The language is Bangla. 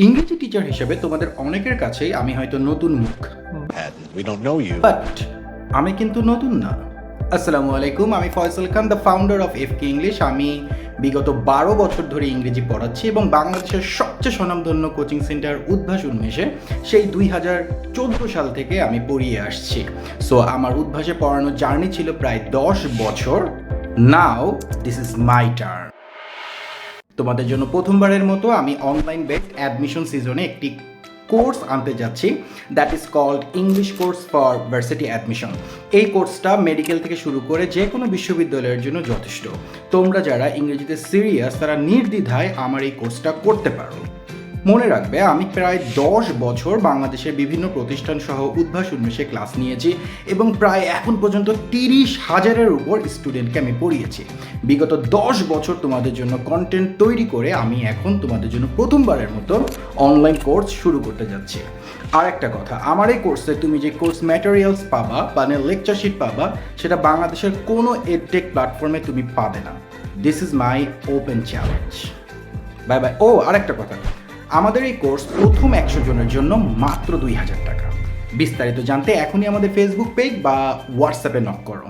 ইংরেজি টিচার হিসেবে তোমাদের অনেকের কাছেই আমি হয়তো নতুন মুখ, We don't know you. But আমি কিন্তু নতুন না। আসসালামু আলাইকুম, আমি ফয়সাল খান, দ্য ফাউন্ডার অফ এফকে ইংলিশ। আমি বিগত 12 বছর ধরে ইংরেজি পড়াচ্ছি এবং বাংলাদেশের সবচেয়ে স্বনামধন্য কোচিং সেন্টার উদ্ভাস উন্মেষে সেই 2014 সাল থেকে আমি পড়িয়ে আসছি। সো আমার উদ্ভাসে পড়ানোর জার্নি ছিল প্রায় 10 বছর। নাও দিস ইজ মাই টার্ন। তোমাদের জন্য প্রথমবারের মতো আমি অনলাইন বেসড অ্যাডমিশন সিজনে একটি কোর্স আনতে যাচ্ছি, that is called English course for varsity admission. এই কোর্সটা মেডিকেল থেকে শুরু করে যে কোনো বিশ্ববিদ্যালয়ের জন্য যথেষ্ট। তোমরা যারা ইংরেজিতে সিরিয়াস তারা নির্দ্বিধায় আমার এই কোর্সটা করতে পারো। মনে রাখবে, আমি প্রায় 10 বছর বাংলাদেশের বিভিন্ন প্রতিষ্ঠান সহ উদ্ভাস উন্মেষে ক্লাস নিয়েছি এবং প্রায় এখন পর্যন্ত 30,000-এর উপর স্টুডেন্টকে আমি পড়িয়েছি। বিগত 10 বছর তোমাদের জন্য কন্টেন্ট তৈরি করে আমি এখন তোমাদের জন্য প্রথমবারের মতো অনলাইন কোর্স শুরু করতে যাচ্ছি। আর একটা কথা, আমার এই কোর্সে তুমি যে কোর্স ম্যাটেরিয়ালস পাবা, মানে লেকচার শিট পাবা, সেটা বাংলাদেশের কোনো এডটেক প্ল্যাটফর্মে তুমি পাবে না। This is my open challenge. Bye bye. ও, আরেকটা কথা, আমাদের এই কোর্স প্রথম 100 জনের জন্য মাত্র 2,000 টাকা। বিস্তারিত জানতে এখনই আমাদের ফেসবুক পেজ বা হোয়াটসঅ্যাপে নক করো।